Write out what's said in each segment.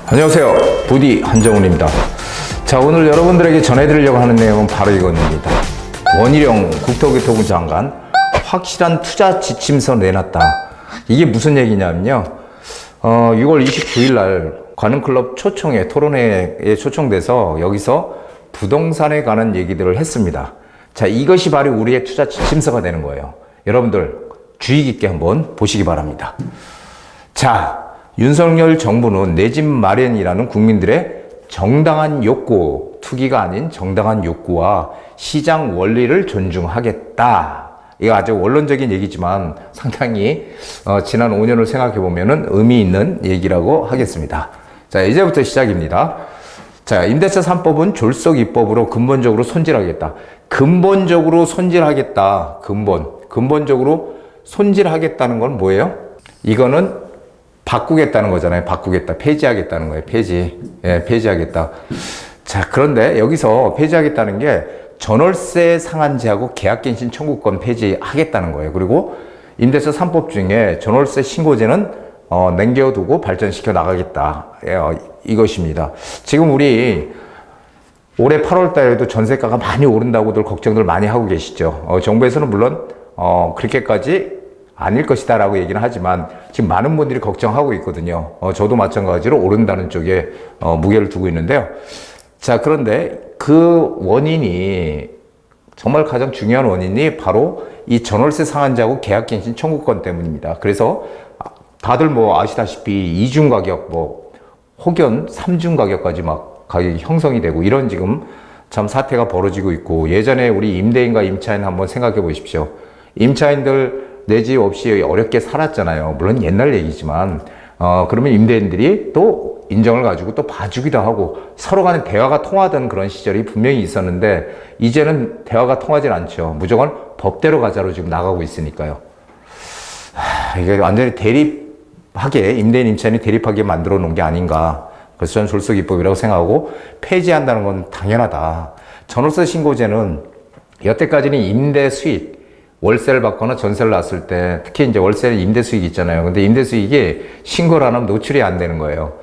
안녕하세요. 부디 한정훈입니다. 자, 오늘 여러분들에게 전해드리려고 하는 내용은 바로 이겁니다. 원희룡 국토교통부 장관 확실한 투자 지침서 내놨다. 이게 무슨 얘기냐면요. 6월 29일 날 관음클럽 초청회, 토론회에 초청돼서 여기서 부동산에 관한 얘기들을 했습니다. 자, 이것이 바로 우리의 투자 지침서가 되는 거예요. 여러분들 주의 깊게 한번 보시기 바랍니다. 자, 윤석열 정부는 내 집 마련이라는 국민들의 정당한 욕구, 투기가 아닌 정당한 욕구와 시장 원리를 존중하겠다. 이거 아주 원론적인 얘기지만 상당히 지난 5년을 생각해 보면은 의미 있는 얘기라고 하겠습니다. 자, 이제부터 시작입니다. 자, 임대차 3법은 졸속 입법으로 근본적으로 손질하겠다. 근본적으로 손질하겠다. 근본적으로 손질하겠다는 건 뭐예요? 이거는 바꾸겠다는 거잖아요. 바꾸겠다. 폐지하겠다는 거예요. 폐지하겠다. 자, 그런데 여기서 폐지하겠다는 게 전월세 상한제하고 계약갱신 청구권 폐지하겠다는 거예요. 그리고 임대차 3법 중에 전월세 신고제는 남겨두고 발전시켜 나가겠다. 이것입니다. 지금 우리 올해 8월 달에도 전세가가 많이 오른다고들 걱정들 많이 하고 계시죠. 정부에서는 물론 그렇게까지 아닐 것이다 라고 얘기는 하지만 지금 많은 분들이 걱정하고 있거든요. 저도 마찬가지로 오른다는 쪽에 무게를 두고 있는데요. 자, 그런데 그 원인이 정말 가장 중요한 원인이 바로 이 전월세 상한제하고 계약갱신 청구권 때문입니다. 그래서 다들 뭐 아시다시피 이중 가격, 혹연 3중 가격까지 막 가격이 형성이 되고 이런 지금 참 사태가 벌어지고 있고, 예전에 우리 임대인과 임차인 한번 생각해 보십시오. 임차인들 내 집 없이 어렵게 살았잖아요. 물론 옛날 얘기지만, 그러면 임대인들이 또 인정을 가지고 또 봐주기도 하고 서로 간에 대화가 통하던 그런 시절이 분명히 있었는데, 이제는 대화가 통하진 않죠. 무조건 법대로 가자로 지금 나가고 있으니까요. 이게 완전히 대립하게, 임대인 임차인이 대립하게 만들어 놓은 게 아닌가. 그래서 저는 졸속입법이라고 생각하고, 폐지한다는 건 당연하다. 전월세 신고제는 여태까지는 임대 수익, 월세를 받거나 전세를 놨을 때, 특히 이제 월세는 임대 수익이 있잖아요. 근데 임대 수익이 신고를 안 하면 노출이 안 되는 거예요.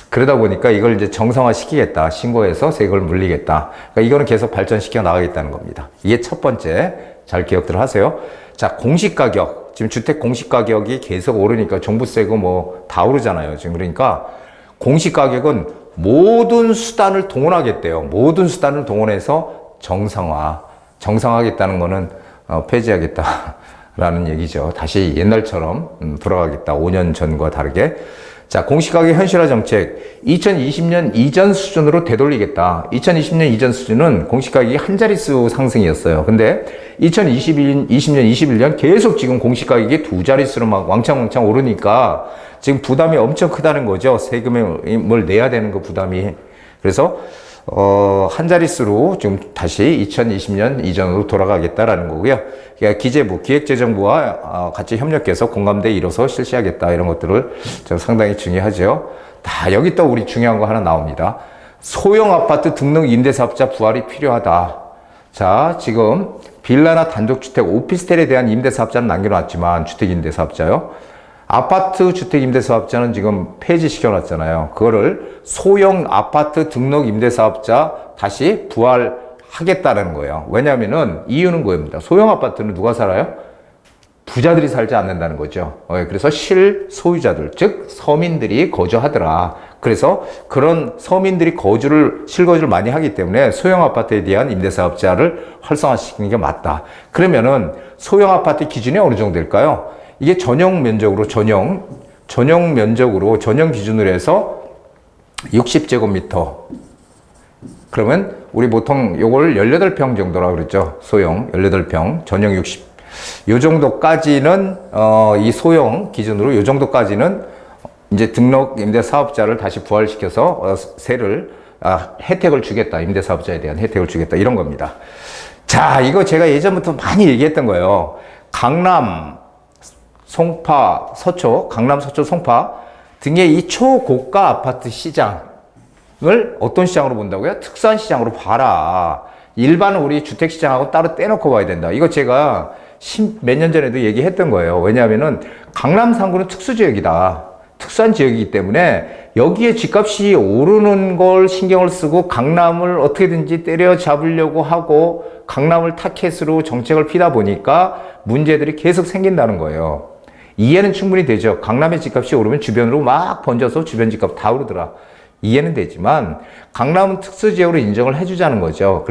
그러다 보니까 이걸 이제 정상화 시키겠다. 신고해서 세금을 물리겠다. 그러니까 이거는 계속 발전시켜 나가겠다는 겁니다. 이게 첫 번째, 잘 기억들 하세요. 자, 공시가격. 지금 주택 공시가격이 계속 오르니까 종부세고 뭐 다 오르잖아요. 지금 그러니까 공시가격은 모든 수단을 동원하겠대요. 모든 수단을 동원해서 정상화하겠다는 거는 폐지하겠다라는 얘기죠. 다시 옛날처럼 돌아가겠다. 5년 전과 다르게. 자, 공시가격 현실화 정책. 2020년 이전 수준으로 되돌리겠다. 2020년 이전 수준은 공시가격이 한 자릿수 상승이었어요. 근데 2020년, 21년 계속 지금 공시가격이 두 자릿수로 막 왕창 오르니까 지금 부담이 엄청 크다는 거죠. 세금을 내야 되는 거 부담이. 그래서 한 자릿수로 지금 다시 2020년 이전으로 돌아가겠다라는 거고요. 그러니까 기재부, 기획재정부와 같이 협력해서 공감대 이뤄서 실시하겠다, 이런 것들을 상당히 중요하죠. 여기 또 우리 중요한 거 하나 나옵니다. 소형 아파트 등록 임대사업자 부활이 필요하다. 자, 지금 빌라나 단독주택, 오피스텔에 대한 임대사업자는 남겨놨지만, 주택임대사업자요. 아파트 주택임대사업자는 지금 폐지시켜놨잖아요. 그거를 소형 아파트 등록 임대사업자 다시 부활하겠다는 거예요. 왜냐하면은 이유는 그겁니다. 소형 아파트는 누가 살아요? 부자들이 살지 않는다는 거죠. 그래서 실소유자들, 즉 서민들이 거주하더라. 그래서 그런 서민들이 실거주를 많이 하기 때문에 소형 아파트에 대한 임대사업자를 활성화시키는 게 맞다. 그러면은 소형 아파트 기준이 어느 정도 될까요? 이게 전용 기준으로 해서 60제곱미터. 그러면 우리 보통 요걸 18평 정도라고 그랬죠. 소형 18평, 전용 60. 요 정도까지는 이 소형 기준으로 요 정도까지는 이제 등록 임대 사업자를 다시 부활시켜서 혜택을 주겠다. 임대 사업자에 대한 혜택을 주겠다. 이런 겁니다. 자, 이거 제가 예전부터 많이 얘기했던 거예요. 강남, 강남, 서초, 송파 등의 이 초고가 아파트 시장을 어떤 시장으로 본다고요? 특수한 시장으로 봐라. 일반은 우리 주택시장하고 따로 떼놓고 봐야 된다. 이거 제가 몇 년 전에도 얘기했던 거예요. 왜냐하면은 강남 상구는 특수지역이다. 특수한 지역이기 때문에 여기에 집값이 오르는 걸 신경을 쓰고 강남을 어떻게든지 때려잡으려고 하고 강남을 타켓으로 정책을 피다 보니까 문제들이 계속 생긴다는 거예요. 이해는 충분히 되죠. 강남의 집값이 오르면 주변으로 막 번져서 주변 집값 다 오르더라. 이해는 되지만 강남은 특수지역으로 인정을 해주자는 거죠.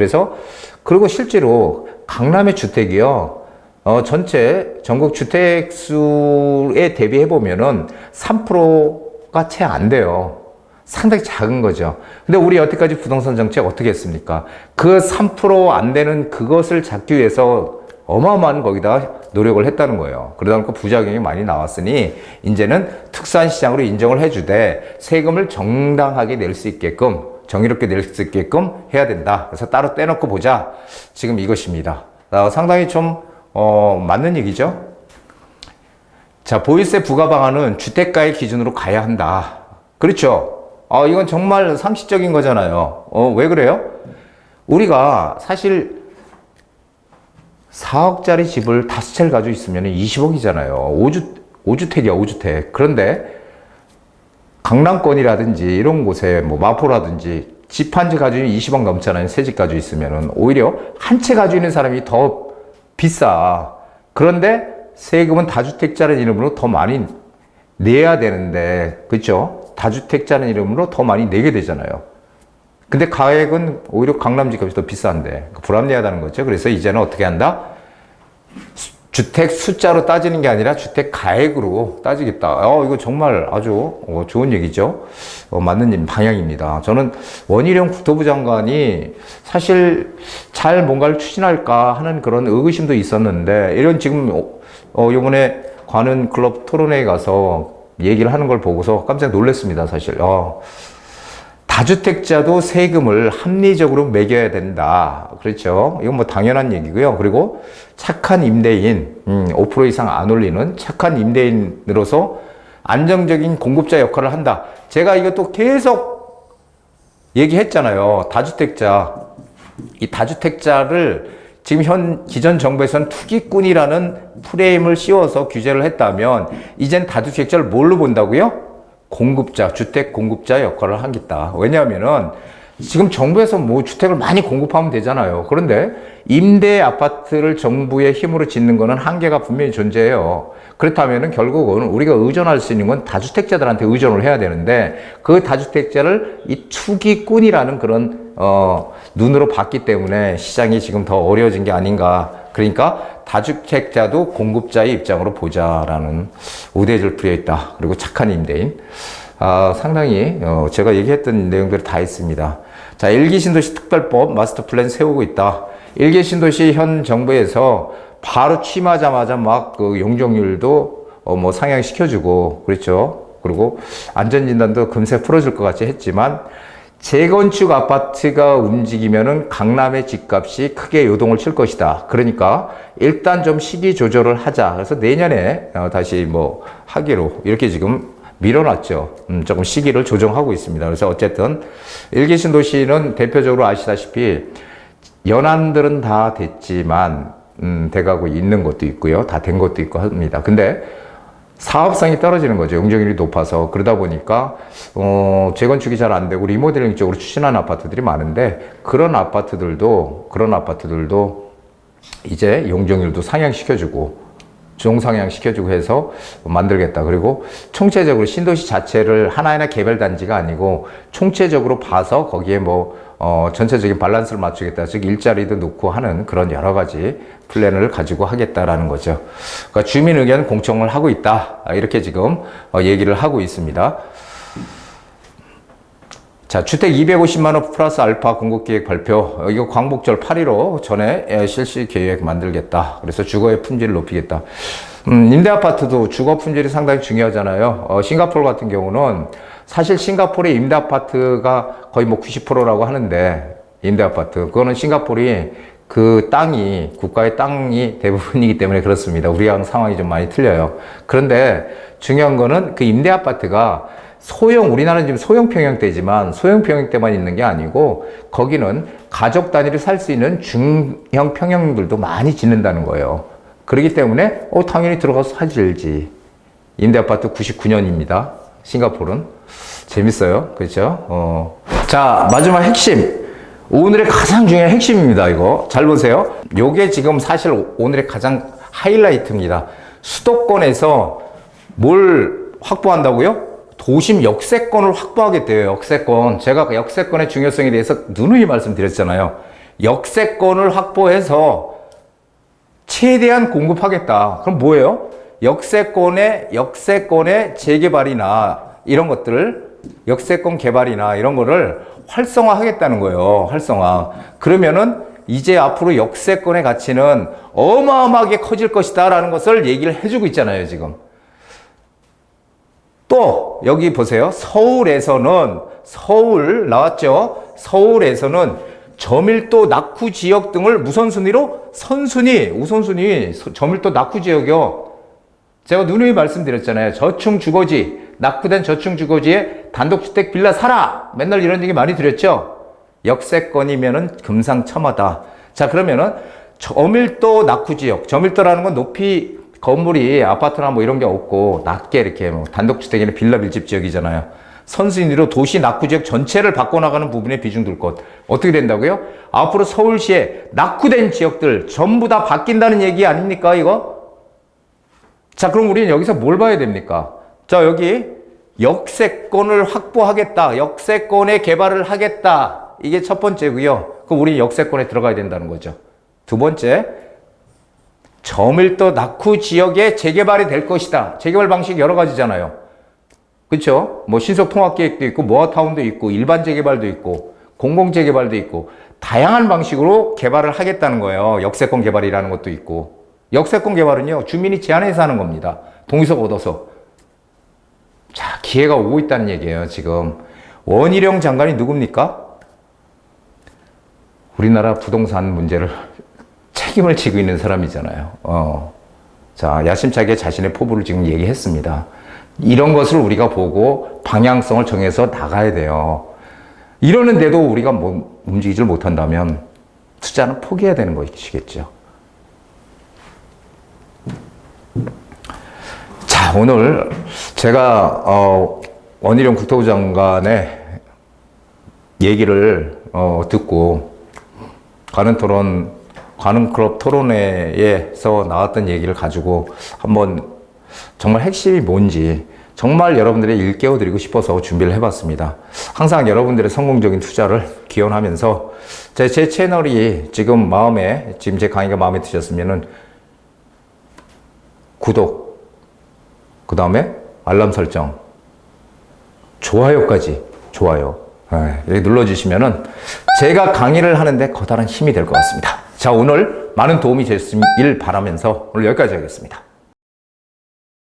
그리고 실제로 강남의 주택이요. 전체 전국 주택 수에 대비해 보면은 3%가 채 안 돼요. 상당히 작은 거죠. 근데 우리 여태까지 부동산 정책 어떻게 했습니까? 그 3% 안 되는 그것을 잡기 위해서 어마어마한 거기다 노력을 했다는 거예요. 그러다 보니까 부작용이 많이 나왔으니 이제는 특수한 시장으로 인정을 해주되 세금을 정당하게 낼 수 있게끔 정의롭게 낼 수 있게끔 해야 된다. 그래서 따로 떼놓고 보자. 지금 이것입니다. 상당히 좀 맞는 얘기죠. 자, 보유세 부과 방안은 주택가의 기준으로 가야 한다. 그렇죠. 이건 정말 상식적인 거잖아요. 왜 그래요? 우리가 사실 4억짜리 집을 5채를 가지고 있으면 20억이잖아요. 5주택이야, 5주택. 그런데 강남권이라든지 이런 곳에 뭐 마포라든지 집 한 채 가지고 20억 넘잖아요. 새 집 가지고 있으면은 오히려 한 채 가지고 있는 사람이 더 비싸. 그런데 세금은 다주택자라는 이름으로 더 많이 내야 되는데, 그렇죠? 다주택자는 이름으로 더 많이 내게 되잖아요. 근데 가액은 오히려 강남 집값이 더 비싼데 불합리하다는 거죠. 그래서 이제는 어떻게 한다? 주택 숫자로 따지는 게 아니라 주택 가액으로 따지겠다. 이거 정말 아주 좋은 얘기죠. 맞는 방향입니다. 저는 원희룡 국토부 장관이 사실 잘 뭔가를 추진할까 하는 그런 의구심도 있었는데, 이런 지금 요번에 관훈 클럽 토론회에 가서 얘기를 하는 걸 보고서 깜짝 놀랐습니다. 사실 다주택자도 세금을 합리적으로 매겨야 된다. 그렇죠. 이건 뭐 당연한 얘기고요. 그리고 착한 임대인, 5% 이상 안 올리는 착한 임대인으로서 안정적인 공급자 역할을 한다. 제가 이것도 계속 얘기했잖아요. 다주택자. 이 다주택자를 지금 기존 정부에서는 투기꾼이라는 프레임을 씌워서 규제를 했다면, 이젠 다주택자를 뭘로 본다고요? 공급자, 주택 공급자 역할을 하겠다. 왜냐하면은 지금 정부에서 뭐 주택을 많이 공급하면 되잖아요. 그런데 임대 아파트를 정부의 힘으로 짓는 거는 한계가 분명히 존재해요. 그렇다면은 결국은 우리가 의존할 수 있는 건 다주택자들한테 의존을 해야 되는데, 그 다주택자를 이 투기꾼이라는 그런 눈으로 봤기 때문에 시장이 지금 더 어려워진 게 아닌가. 그러니까 다주택자도 공급자의 입장으로 보자라는 우대해줄 필요가 있다. 그리고 착한 임대인. 상당히 제가 얘기했던 내용들이 다 있습니다. 자, 일기 신도시 특별법 마스터 플랜 세우고 있다. 일기 신도시 현 정부에서 바로 취임하자마자 막 그 용적률도 뭐 상향시켜주고, 그렇죠. 그리고 안전진단도 금세 풀어줄 것 같이 했지만, 재건축 아파트가 움직이면은 강남의 집값이 크게 요동을 칠 것이다. 그러니까 일단 좀 시기 조절을 하자. 그래서 내년에 다시 뭐 하기로 이렇게 지금 밀어놨죠. 조금 시기를 조정하고 있습니다. 그래서 어쨌든 일기 신도시는 대표적으로 아시다시피 연안들은 다 됐지만 돼가고 있는 것도 있고요. 다 된 것도 있고 합니다. 근데 사업성이 떨어지는 거죠. 용적률이 높아서. 그러다 보니까 재건축이 잘 안 되고 리모델링 쪽으로 추진하는 아파트들이 많은데, 그런 아파트들도 이제 용적률도 상향시켜주고 중상향시켜주고 해서 만들겠다. 그리고 총체적으로 신도시 자체를 하나하나 개별단지가 아니고 총체적으로 봐서 거기에 뭐 전체적인 밸런스를 맞추겠다. 즉 일자리도 놓고 하는 그런 여러 가지 플랜을 가지고 하겠다라는 거죠. 그러니까 주민 의견 공청을 하고 있다. 이렇게 지금 얘기를 하고 있습니다. 자, 주택 250만 원 플러스 알파 공급계획 발표. 이거 광복절 8.15 전에 실시 계획 만들겠다. 그래서 주거의 품질을 높이겠다. 임대아파트도 주거 품질이 상당히 중요하잖아요. 싱가포르 같은 경우는 사실 싱가포르의 임대아파트가 거의 뭐 90%라고 하는데, 임대아파트. 그거는 싱가포르이 그 땅이, 국가의 땅이 대부분이기 때문에 그렇습니다. 우리랑 상황이 좀 많이 틀려요. 그런데 중요한 거는 그 임대아파트가 우리나라는 지금 소형 평형대지만 소형 평형대만 있는 게 아니고, 거기는 가족 단위로 살 수 있는 중형 평형들도 많이 짓는다는 거예요. 그렇기 때문에 당연히 들어가서 사질지. 임대아파트 99년입니다. 싱가포르는. 재밌어요. 그렇죠? 자, 마지막 핵심. 오늘의 가장 중요한 핵심입니다. 이거 잘 보세요. 요게 지금 사실 오늘의 가장 하이라이트입니다. 수도권에서 뭘 확보한다고요? 도심 역세권을 확보하겠대요. 역세권. 제가 역세권의 중요성에 대해서 누누이 말씀드렸잖아요. 역세권을 확보해서 최대한 공급하겠다. 그럼 뭐예요? 역세권의 재개발이나 이런 것들을, 역세권 개발이나 이런 거를 활성화하겠다는 거예요. 활성화. 그러면은 이제 앞으로 역세권의 가치는 어마어마하게 커질 것이다 라는 것을 얘기를 해주고 있잖아요, 지금. 또 여기 보세요. 서울 나왔죠? 서울에서는 저밀도 낙후 지역 등을 무슨 순위로? 우선순위 저밀도 낙후 지역이요. 제가 누누이 말씀드렸잖아요. 저층 주거지, 낙후된 저층 주거지에 단독주택 빌라 사라! 맨날 이런 얘기 많이 드렸죠? 역세권이면은 금상첨화다. 자, 그러면은 저밀도 낙후 지역, 저밀도라는 건 높이 건물이 아파트나 뭐 이런 게 없고 낮게 이렇게 뭐 단독주택이나 빌라 밀집 지역이잖아요. 선순위로 도시 낙후 지역 전체를 바꿔나가는 부분에 비중 둘 것. 어떻게 된다고요? 앞으로 서울시에 낙후된 지역들 전부 다 바뀐다는 얘기 아닙니까, 이거? 자, 그럼 우리는 여기서 뭘 봐야 됩니까? 자, 여기 역세권을 확보하겠다. 역세권의 개발을 하겠다. 이게 첫 번째고요. 그럼 우리는 역세권에 들어가야 된다는 거죠. 두 번째, 저밀도 낙후 지역의 재개발이 될 것이다. 재개발 방식이 여러 가지잖아요. 그렇죠? 뭐 신속통합계획도 있고 모아타운도 있고 일반 재개발도 있고 공공재개발도 있고 다양한 방식으로 개발을 하겠다는 거예요. 역세권 개발이라는 것도 있고. 역세권 개발은요, 주민이 제안해서 하는 겁니다. 동의석 얻어서. 자, 기회가 오고 있다는 얘기예요, 지금. 원희룡 장관이 누굽니까? 우리나라 부동산 문제를 책임을 지고 있는 사람이잖아요. 자, 야심차게 자신의 포부를 지금 얘기했습니다. 이런 것을 우리가 보고 방향성을 정해서 나가야 돼요. 이러는데도 우리가 뭐 움직이질 못한다면 투자는 포기해야 되는 것이겠죠. 자, 오늘 제가 원희룡 국토부 장관의 얘기를 듣고 가는 클럽 토론회에서 나왔던 얘기를 가지고 한번 정말 핵심이 뭔지 정말 여러분들의 일깨워드리고 싶어서 준비를 해봤습니다. 항상 여러분들의 성공적인 투자를 기원하면서 제 채널이 지금 제 강의가 마음에 드셨으면은 구독, 그 다음에 알람 설정, 좋아요까지, 좋아요. 여기 눌러주시면은 제가 강의를 하는데 커다란 힘이 될 것 같습니다. 자, 오늘 많은 도움이 됐길 바라면서 오늘 여기까지 하겠습니다.